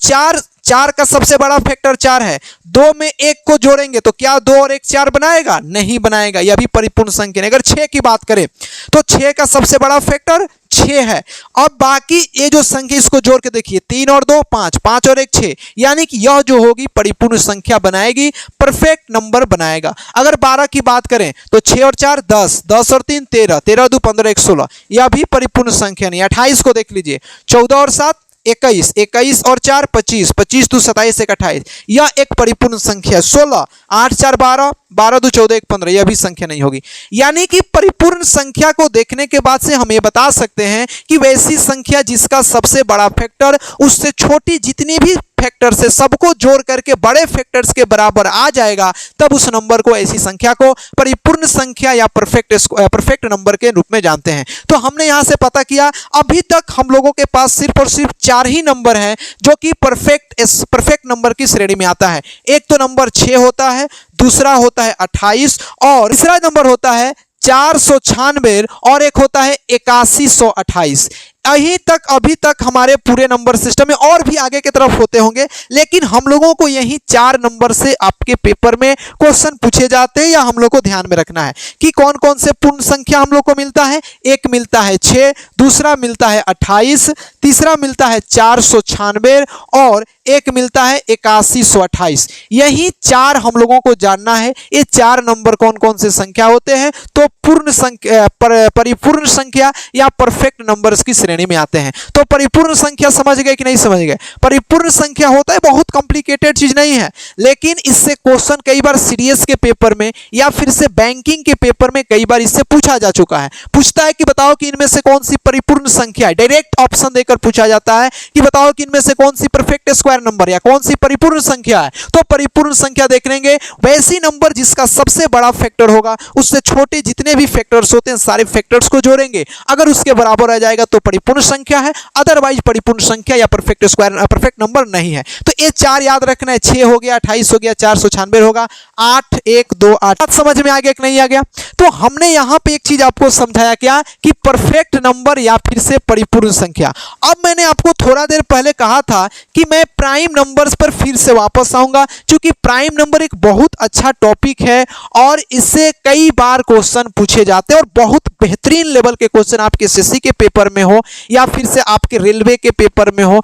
4 का सबसे बड़ा फैक्टर 4 है, 2 में 1 को जोड़ेंगे तो क्या 2 और 1 4 बनाएगा, नहीं बनाएगा, यह भी परिपूर्ण संख्या नहीं। अगर 6 की बात करें तो 6 का सबसे बड़ा फैक्टर 6 है। अब बाकी ये जो संख्या इसको जोड़ के देखिए, 3 और 2 5, 5 और 1 6, यानी कि यह जो होगी परिपूर्ण संख्या बनाएगी, परफेक्ट नंबर बनाएगा। अगर 12 की बात करें तो 6 और 4 10, 10 और 3 13, 13 और 2 15, 1 16, यह भी परिपूर्ण संख्या नहीं। 28 को देख लीजिए, 14 और 7 21, 21 और 4 25, 25 2 27, 1 28, यह एक परिपूर्ण संख्या। 16, 8 4 12, 12 2 14, 1 15, यह भी संख्या नहीं होगी। यानी कि परिपूर्ण संख्या को देखने के बाद से हम ये बता सकते हैं कि वैसी संख्या जिसका सबसे बड़ा फैक्टर उससे छोटी जितनी भी फैक्टर से सबको जोड़ करके बड़े फैक्टर्स के बराबर आ जाएगा तब उस नंबर को, ऐसी संख्या को परिपूर्ण संख्या या परफेक्ट नंबर के रूप में जानते हैं। तो हमने यहां से पता किया अभी तक हम लोगों के पास सिर्फ और सिर्फ 4 ही नंबर हैं जो कि परफेक्ट नंबर की श्रेणी में आता है। एक तो नंबर 6 होता है, दूसरा होता है 28 और तीसरा नंबर होता है 496 और एक होता है 8128। यहीं तक अभी तक हमारे पूरे नंबर सिस्टम में और भी आगे की तरफ होते होंगे, लेकिन हम लोगों को यही 4 नंबर से आपके पेपर में क्वेश्चन पूछे जाते हैं या हम लोग को ध्यान में रखना है कि कौन कौन से पूर्ण संख्या हम लोग को मिलता है। एक मिलता है 6, दूसरा मिलता है 28, तीसरा मिलता है 496 और एक मिलता है 8128। यही 4 हम लोगों को जानना है। ये 4 नंबर कौन कौन से संख्या होते हैं, तो पूर्ण संख्या, परिपूर्ण संख्या या परफेक्ट नंबर्स की श्रेणी में आते हैं। तो परिपूर्ण संख्या समझ गए कि नहीं समझ गए। परिपूर्ण संख्या होता है, बहुत कॉम्प्लिकेटेड चीज नहीं है, लेकिन इससे क्वेश्चन कई बार सीडीएस के पेपर में या फिर से बैंकिंग के पेपर में कई बार इससे पूछा जा चुका है। पूछता है कि बताओ कि इनमें से कौन सी परिपूर्ण संख्या है, डायरेक्ट ऑप्शन देकर देखकर पूछा जाता है कि बताओ कि इनमें से कौन सी परफेक्ट स्क्वायर नंबर या कौन सी परिपूर्ण संख्या है, तो परिपूर्ण संख्या देख लेंगे वैसी नंबर जिसका सबसे बड़ा फैक्टर होगा, उससे छोटे जितने भी फैक्टर्स होते हैं सारे फैक्टर्स को जोड़ेंगे, अगर उसके बराबर आ जाएगा तो परिपूर्ण संख्या है, अदरवाइज परिपूर्ण संख्या या परफेक्ट स्क्वायर परफेक्ट नंबर नहीं है। तो ये चार याद रखना है, 6 हो गया, 28 हो गया, 496 होगा, 8 1 2 8। समझ में आ गया कि नहीं आ गया? तो हमने यहां पे एक चीज आपको समझाया क्या कि परफेक्ट नंबर या फिर से परिपूर्ण संख्या। अब मैंने आपको थोड़ा देर पहले कहा था कि मैं प्राइम नंबर्स पर फिर से वापस आऊंगा, क्योंकि प्राइम नंबर एक बहुत अच्छा टॉपिक है और इससे कई बार क्वेश्चन पूछे जाते हैं और बहुत बेहतरीन लेवल के क्वेश्चन आपके एसएससी के पेपर में हो या फिर से आपके रेलवे के पेपर में हो,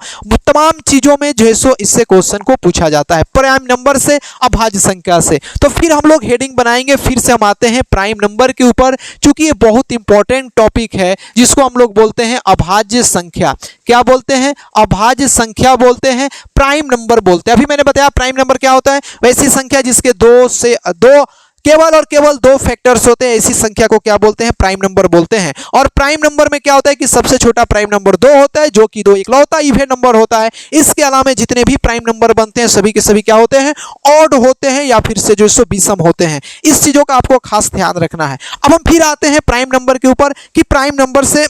तमाम चीजों में जो है सो इससे क्वेश्चन को पूछा जाता है, प्राइम नंबर से, अभाज्य संख्या से। तो फिर हम लोग हेडिंग बनाएंगे, फिर से हम आते हैं प्राइम नंबर के ऊपर, क्योंकि ये बहुत इंपॉर्टेंट टॉपिक है जिसको हम लोग बोलते हैं अभाज्य संख्या। क्या बोलते हैं? अभाज्य संख्या बोलते हैं, प्राइम नंबर बोलते हैं। अभी मैंने बताया प्राइम नंबर क्या होता है, वैसी संख्या जिसके केवल और केवल 2 फैक्टर्स होते हैं, ऐसी संख्या को क्या बोलते हैं? प्राइम नंबर बोलते हैं। और प्राइम नंबर में क्या होता है कि सबसे छोटा प्राइम नंबर 2 होता है, जो कि 2 इकलौता इवन नंबर होता है। इसके अलावा जितने भी प्राइम नंबर बनते हैं सभी के सभी क्या होते हैं? ऑड होते हैं या फिर से जो सो विषम होते हैं। इस चीजों का आपको खास ध्यान रखना है। अब हम फिर आते हैं प्राइम नंबर के ऊपर कि प्राइम नंबर से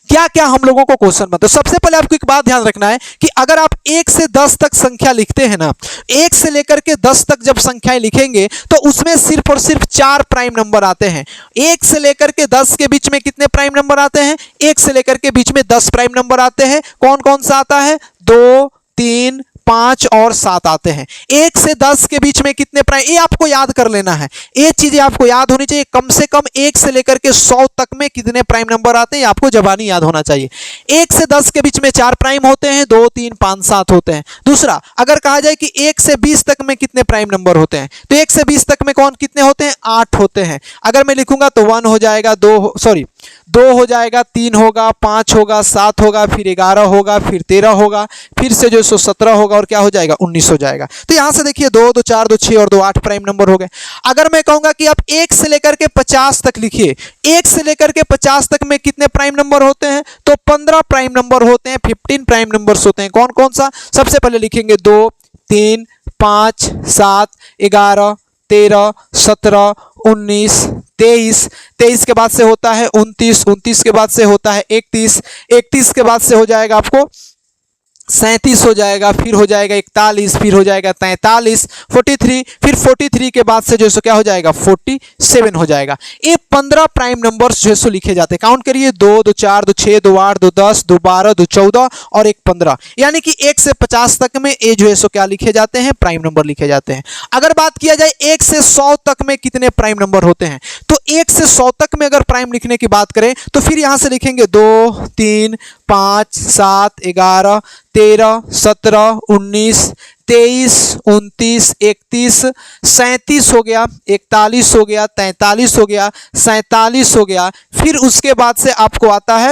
क्या क्या हम लोगों को क्वेश्चन बनते हैं। सबसे पहले आपको एक बात ध्यान रखना है कि अगर आप 1 से 10 तक संख्या लिखते हैं ना, 1 से लेकर के 10 तक जब संख्याएं लिखेंगे तो उसमें सिर्फ और सिर्फ 4 प्राइम नंबर आते हैं। 1 से लेकर के 10 के बीच में कितने प्राइम नंबर आते हैं? 1 से लेकर के बीच में 10 प्राइम नंबर आते हैं। कौन कौन सा आता है? 2 3 5 और 7 आते हैं। 1 से 10 के बीच में कितने प्राइम, ये आपको याद कर लेना है, ये चीजें आपको याद होनी चाहिए। कम से कम 1 से लेकर के 100 तक में कितने प्राइम नंबर आते हैं आपको जबानी याद होना चाहिए। 1 से 10 के बीच में 4 प्राइम होते हैं, 2 3 5 7 होते हैं। दूसरा, अगर कहा जाए कि 1 से 20 तक में कितने प्राइम नंबर होते हैं, तो 1 से 20 तक में कौन कितने होते हैं? 8 होते हैं। अगर मैं लिखूंगा तो 1 हो जाएगा, 2 हो जाएगा, 3 होगा, 5 होगा, 7 होगा, फिर 11 होगा, फिर 13 होगा, फिर से जो 17 होगा और क्या हो जाएगा? 19 हो जाएगा। तो यहां से देखिए 2 2 4 2 6 और 2 8 प्राइम नंबर हो गए। अगर मैं कहूंगा कि आप 1 से लेकर के 50 तक लिखिए, 1 से लेकर के 50 तक में कितने प्राइम नंबर होते हैं? तो 15 प्राइम नंबर होते हैं, 15 प्राइम नंबर्स होते हैं। कौन कौन सा? सबसे पहले लिखेंगे 2 3 5 7 11 13 17 19 23, 23 के बाद से होता है 29, 29 के बाद से होता है 31, 31 के बाद से हो जाएगा आपको 37 हो जाएगा, फिर हो जाएगा 41, फिर हो जाएगा 43, 43, फिर 43 के बाद से जो है क्या हो जाएगा? 47 हो जाएगा। ये 15 प्राइम नंबर्स जो है लिखे जाते हैं। काउंट करिए, 2 2 4 2 6 2 8 2 10 2 12 2 14 और 1 15, यानी कि 1 से 50 तक में ये जो है क्या लिखे जाते हैं? प्राइम नंबर लिखे जाते हैं। अगर बात किया जाए 1 से 100 तक में कितने प्राइम नंबर होते हैं, तो 1 से 100 तक में अगर प्राइम लिखने की बात करें तो फिर यहां से लिखेंगे 2 3 5 7 11 13 17 19 23 29 31 37 हो गया, 41 हो गया, 43 हो गया, 47 हो गया। फिर उसके बाद से आपको आता है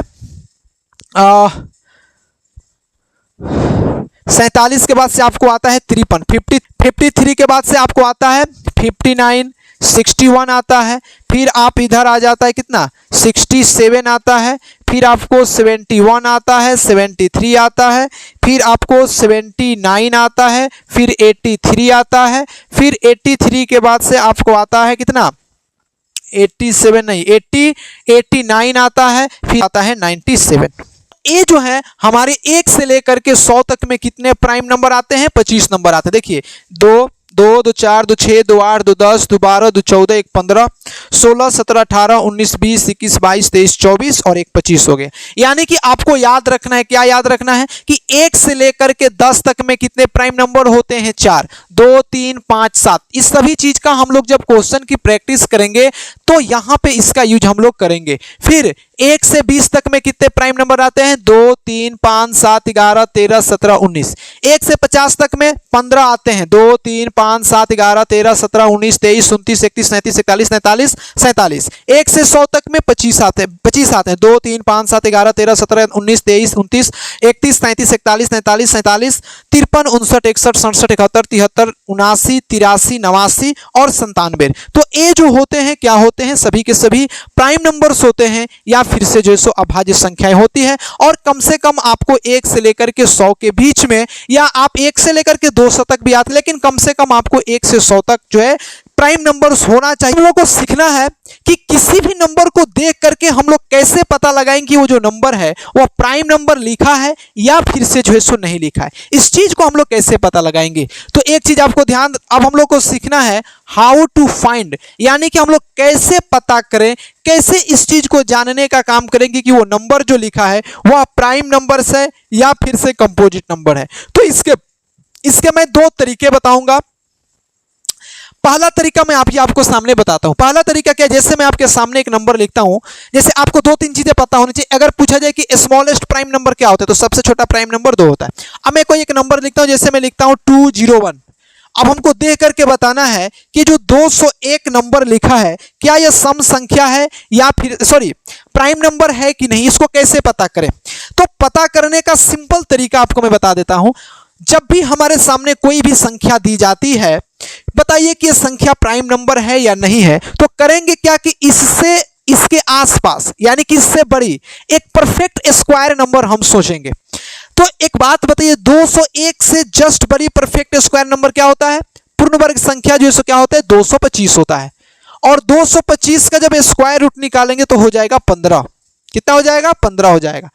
47 के बाद से आपको आता है 53, 53 के बाद से आपको आता है 59, 61 आता है। फिर आप इधर आ जाता है कितना? 67 आता है। फिर आपको 71 आता है, 73 आता है, फिर आपको 79 आता है, फिर 83 आता है, फिर 83 के बाद से आपको आता है कितना? 87 नहीं, 89 आता है, फिर आता है 97। ये जो है हमारे 1 से लेकर के 100 तक में कितने प्राइम नंबर आते हैं? 25 नंबर आते हैं। देखिए 2 2 2 4 2 6 2 8 2 10 2 12 2 14 1 15 16 17 18 19 20 21 22 23 24 और 1 25 हो गए। यानी कि आपको याद रखना है, क्या याद रखना है कि 1 से लेकर के 10 तक में कितने प्राइम नंबर होते हैं? 4, 2 3 5 7। इस सभी चीज का हम लोग जब क्वेश्चन की प्रैक्टिस करेंगे तो यहां पे इसका यूज हम लोग करेंगे। फिर 1 से 20 तक में कितने प्राइम नंबर आते हैं? 2 3 5 7 11 13 17 19। 1 से 50 तक में 15 आते हैं, 2 3 5 5 7 11 13 17 19 23 29 31 33 41 43 47 1 से 100 तक में 25 आते हैं 2 3 5 7 11 13 17 19 23 29 31 33 41 43 47 53 59 61 67 71 73 79 83 89 और 97। तो ये जो होते हैं क्या होते हैं, सभी के सभी प्राइम नंबर्स होते हैं या फिर से जो सो अभाज्य संख्याएं होती है। और कम से कम आपको 1 से लेकर के 100 के बीच में, या आप 1 से लेकर के 200 तक भी आते, लेकिन कम से कम आपको 1 से 100 तक जो है प्राइम नंबर्स होना चाहिए। हम लोग को सीखना है कि किसी भी नंबर को देख करके हम लोग कैसे पता लगाएंगे कि वो जो नंबर है वो प्राइम नंबर लिखा है या फिर से जो है सो नहीं लिखा है। इस चीज को हम लोग कैसे पता लगाएंगे, तो एक चीज आपको ध्यान, अब हम लोग को सीखना है हाउ टू फाइंड, यानी कि हम लोग कैसे पता करें, कैसे इस चीज को जानने का काम करेंगे कि वो नंबर जो लिखा है वह प्राइम नंबर है या फिर से कंपोजिट नंबर है। तो इसके मैं 2 तरीके बताऊंगा। पहला तरीका मैं आपको सामने बताता हूं। पहला तरीका क्या है, जैसे मैं आपके सामने एक नंबर लिखता हूं, जैसे आपको 2-3 चीजें पता होनी चाहिए। अगर पूछा जाए कि स्मॉलेस्ट प्राइम नंबर क्या होता है, तो सबसे छोटा प्राइम नंबर 2 होता है। अब मैं कोई एक नंबर लिखता हूं, जैसे मैं लिखता हूं 201। अब हमको देख करके बताना है कि जो 201 नंबर लिखा है क्या यह सम संख्या है या फिर प्राइम नंबर है कि नहीं, इसको कैसे पता करें। तो पता करने का सिंपल तरीका आपको मैं बता देता हूं। जब भी हमारे सामने कोई भी संख्या दी जाती है, बताइए कि यह संख्या प्राइम नंबर है या नहीं है, तो करेंगे क्या कि इससे, इसके आसपास यानी कि इससे बड़ी एक परफेक्ट स्क्वायर नंबर हम सोचेंगे। तो एक बात बताइए, 201 से जस्ट बड़ी परफेक्ट स्क्वायर नंबर क्या होता है, पूर्ण वर्ग संख्या जो है क्या होता है, 225 होता है। और 225 का जब स्क्वायर रूट निकालेंगे तो हो जाएगा 15। कितना हो जाएगा, 15 हो जाएगा।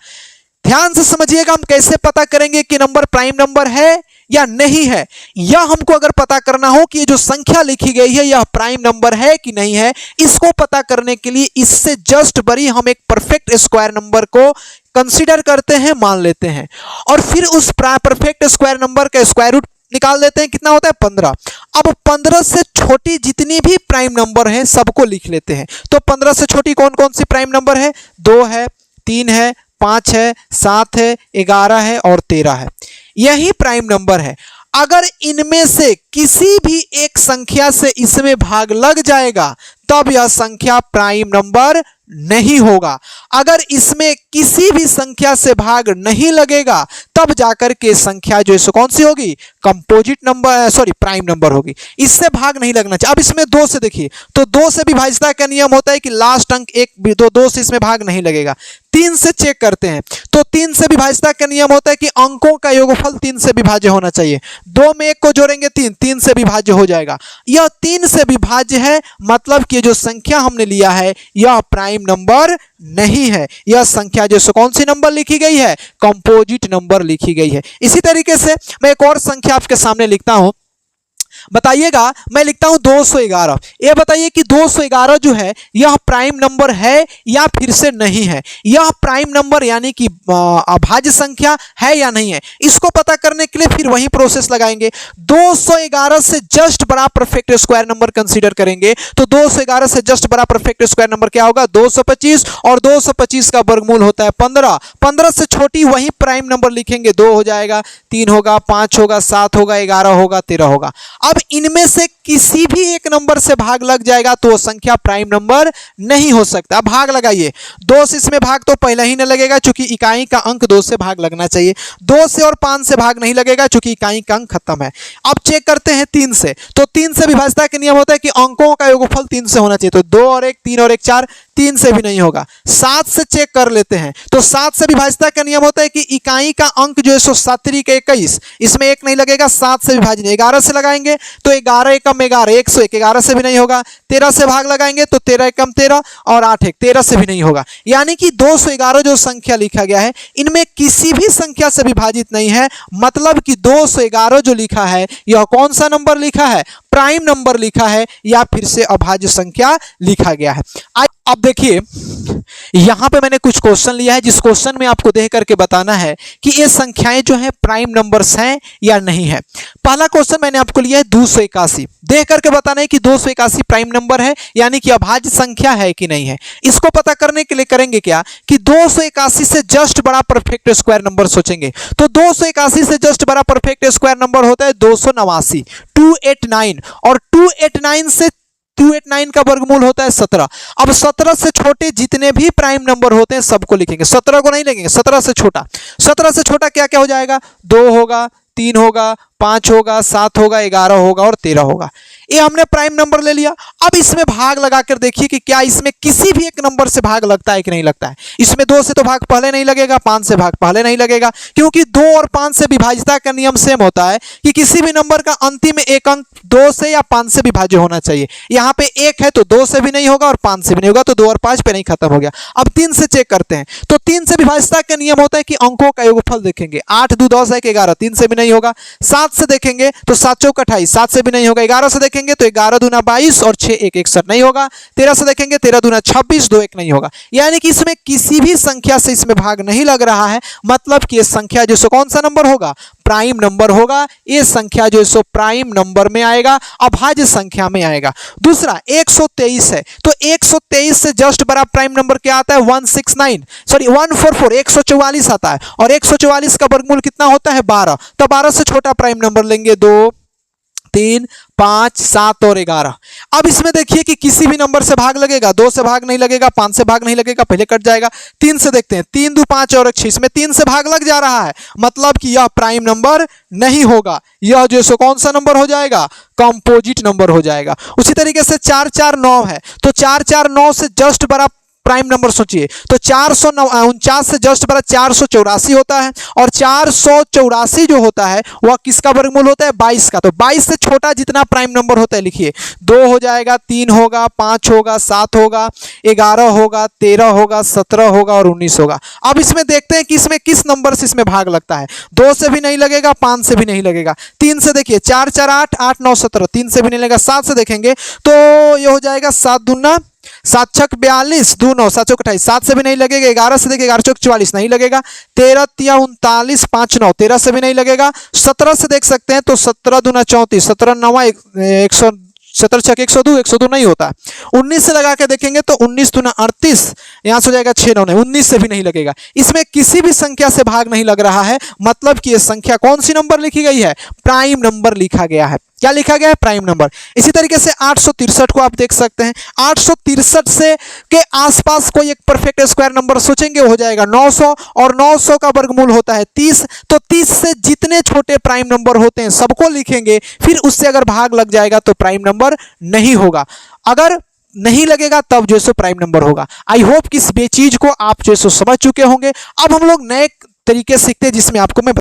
ध्यान से समझिएगा, हम कैसे पता करेंगे कि नंबर प्राइम नंबर है या नहीं है। या हमको अगर पता करना हो कि ये जो संख्या लिखी गई है यह प्राइम नंबर है कि नहीं है, इसको पता करने के लिए इससे जस्ट बड़ी हम एक परफेक्ट स्क्वायर नंबर को कंसीडर करते हैं, मान लेते हैं, और फिर उस परफेक्ट स्क्वायर नंबर का स्क्वायर रूट निकाल देते हैं। कितना होता है, 15। अब 15 से छोटी जितनी भी प्राइम नंबर है सबको लिख लेते हैं। तो 15 से छोटी कौन कौन सी प्राइम नंबर है, 2 है, 3 है, 5 है, 7 है, 11 है और 13 है। यही प्राइम नंबर है। अगर इनमें से किसी भी एक संख्या से इसमें भाग लग जाएगा तब यह संख्या प्राइम नंबर नहीं होगा। अगर इसमें किसी भी संख्या से भाग नहीं लगेगा तब जाकर के संख्या जो है कौन सी होगी, कंपोजिट नंबर, प्राइम नंबर होगी। इससे भाग नहीं लगना चाहिए। अब इसमें 2 से देखिए, तो 2 से विभाज्यता का नियम होता है कि लास्ट अंक 1 भी, 2 से इसमें भाग नहीं लगेगा। 3 से चेक करते हैं, तो 3 से विभाज्यता का नियम होता है कि अंकों का योगफल 3 से विभाज्य होना चाहिए। 2 में 1 को जोड़ेंगे 3 से विभाज्य हो जाएगा। यह 3 से विभाज्य है, मतलब कि जो संख्या हमने लिया है यह प्राइम नंबर नहीं है। यह संख्या जो कौन सी नंबर लिखी गई है, कंपोजिट नंबर लिखी गई है। इसी तरीके से मैं एक और संख्या आपके सामने लिखता हूं, बताइएगा। मैं लिखता हूं 211। ये बताइए कि 211 जो है यह प्राइम नंबर है या फिर से नहीं है। यह प्राइम नंबर यानी कि अभाज्य संख्या है या नहीं है, इसको पता करने के लिए फिर वही प्रोसेस लगाएंगे। 211 से जस्ट बड़ा परफेक्ट स्क्वायर नंबर कंसीडर करेंगे, तो 211 से जस्ट बड़ा परफेक्ट स्क्वायर नंबर क्या होगा, 225, और 225 का वर्गमूल होता है 15। 15 से छोटी वही प्राइम नंबर लिखेंगे, 2 हो जाएगा, 3 होगा, 5 होगा, 7 होगा, 11 होगा, 13 होगा। अब इनमें से किसी भी एक नंबर से भाग लग जाएगा तो संख्या प्राइम नंबर नहीं हो सकता। अब भाग लगाइए, 2 से इसमें भाग तो पहले ही न लगेगा क्योंकि इकाई का अंक 2 से भाग लगना चाहिए। 2 से और 5 से भाग नहीं लगेगा क्योंकि इकाई का अंक खत्म है। अब चेक करते हैं 3 से, तो 3 से विभाज्यता का नियम होता है कि अंकों का योगफल 3 से होना चाहिए। तो 2 और 1, 3 और 1 4, 3 से भी नहीं होगा। 7 से चेक कर लेते हैं, तो 7 से विभाज्यता का नियम होता है कि इकाई का अंक जो है 7 के 21, इसमें 1 नहीं लगेगा, 7 से विभाजन। 11 से लगाएंगे तो 11 एकम 11, 101, 11 से भी नहीं होगा। 13 से भाग लगाएंगे तो 13 एकम 13 और 8 1, 13 से भी नहीं होगा। यानी कि 211 जो संख्या लिखा गया है इनमें किसी भी संख्या से विभाजित नहीं है, मतलब कि 211 जो लिखा है यह कौन सा नंबर लिखा है, प्राइम नंबर लिखा है या फिर से अभाज्य संख्या लिखा गया है। अब देखिए यहाँ पे मैंने कुछ क्वेश्चन लिया है, जिस क्वेश्चन में आपको देख करके बताना है कि ये संख्याएं जो है प्राइम नंबर्स हैं या नहीं है। पहला क्वेश्चन मैंने आपको लिया है 281, देख करके बताना है कि 281 प्राइम नंबर है यानी कि अभाज्य संख्या है कि नहीं है। इसको पता करने के लिए करेंगे क्या कि 281 से जस्ट बड़ा परफेक्ट स्क्वायर नंबर सोचेंगे। तो 281 से जस्ट बड़ा परफेक्ट स्क्वायर नंबर होता है 289, 289, और 289 का वर्गमूल होता है 17। अब 17 से छोटे जितने भी प्राइम नंबर होते हैं सबको लिखेंगे, 17 को नहीं लिखेंगे, 17 से छोटा। 17 से छोटा क्या क्या हो जाएगा, 2 होगा, 3 होगा, 5 होगा, 7 होगा, 11 होगा और 13 होगा। ये हमने प्राइम नंबर ले लिया। अब इसमें भाग लगाकर देखिए कि क्या इसमें किसी भी एक नंबर से भाग लगता है कि नहीं लगता है। इसमें 2 से तो भाग पहले नहीं लगेगा, 5 से भाग पहले नहीं लगेगा, क्योंकि 2 और 5 से विभाज्यता का नियम सेम होता है कि किसी भी नंबर का अंतिम एक अंक 2 से या 5 से विभाज्य होना चाहिए। यहाँ पे 1 है तो 2 से भी नहीं होगा और 5 से भी नहीं होगा, तो 2 और 5 पे नहीं, खत्म हो गया। अब 3 से चेक करते हैं, तो 3 से विभाज्यता का नियम होता है कि अंकों का योगफल देखेंगे। 8 2 10 है कि 11, 3 से भी नहीं होगा। 7 से देखेंगे तो 7 चौक 28, 7 से भी नहीं होगा। 11 से देखेंगे तो 11 दूना 22 और 6 1 61 नहीं होगा। 13 से देखेंगे 13 दूना 26, 2 1 नहीं होगा। यानी कि इसमें किसी भी संख्या से इसमें भाग नहीं लग रहा है, मतलब कि ये संख्या जो सो कौन सा नंबर होगा, प्राइम नंबर होगा। ये संख्या जो सो प्राइम नंबर में आएगा, अभाज्य संख्या में आएगा। दूसरा 123 है, तो 123 से जस्ट बड़ा प्राइम नंबर क्या आता है, 144 144 आता है, और 144 का वर्गमूल कितना होता है, 12। तो 12 से छोटा प्राइम नंबर लेंगे, 2 3 5 7 और 11। अब इसमें देखिए कि किसी भी नंबर से भाग लगेगा, 2 से भाग नहीं लगेगा, 5 से भाग नहीं लगेगा, पहले कट जाएगा। 3 से देखते हैं, 3 2 5 और 6, इसमें 3 से भाग लग जा रहा है, मतलब कि यह प्राइम नंबर नहीं होगा। यह जो सो कौन सा नंबर हो जाएगा, कंपोजिट नंबर हो जाएगा। उसी तरीके से 4 4 9 है, तो 4 4 9 से जस्ट बड़ा प्राइम नंबर सोचिए, तो 449 से जस्ट बड़ा 484 होता है, और 484 जो होता है वह किसका वर्गमूल होता है, 22 का। तो 22 से छोटा जितना प्राइम नंबर होता है लिखिए, 2 हो जाएगा, 3 होगा, 5 होगा, 7 होगा, 11 होगा, 13 होगा, 17 होगा और 19 होगा। अब इसमें देखते हैं कि इसमें किस नंबर से इसमें भाग लगता है। 2 से भी नहीं लगेगा, 5 से भी नहीं लगेगा। 3 से देखिए, 4 4 8 8 9 17, 3 से भी नहीं लगेगा। 7 से देखेंगे तो ये हो जाएगा 7 दूना 7 छक 42, 2 9 7 चौक 28, 7 से भी नहीं लगेगा। 11 से देखिए, 11 चौक 44 नहीं लगेगा। 13 3 39, 5 9, 13 से भी नहीं लगेगा। 17 से देख सकते हैं तो 17 दूना 34, 17 9 100, 17 छक 102, 102 नहीं होता। 19 से लगा के देखेंगे तो 19 दूना 38, यहाँ से हो जाएगा 6 9 नहीं, 19 से भी नहीं लगेगा। इसमें किसी भी संख्या से भाग नहीं लग रहा है, मतलब कि ये संख्या कौन सी नंबर लिखी गई है, प्राइम नंबर लिखा गया है। क्या लिखा गया है, प्राइम नंबर। इसी तरीके से 863 को आप देख सकते हैं, 863 से के आसपास कोई एक परफेक्ट स्क्वायर नंबर सोचेंगे, हो जाएगा 900, और 900 का वर्गमूल होता है 30। तो 30 से जितने छोटे प्राइम नंबर होते हैं सबको लिखेंगे, फिर उससे अगर भाग लग जाएगा तो प्राइम नंबर नहीं होगा। अगर नहीं लगेगा तब जो सो प्राइम नंबर होगा। आई होप कि इस चीज को आप जो सो समझ चुके होंगे। अब हम लोग नए तरीके सीखते हैं जिसमें आपको मैं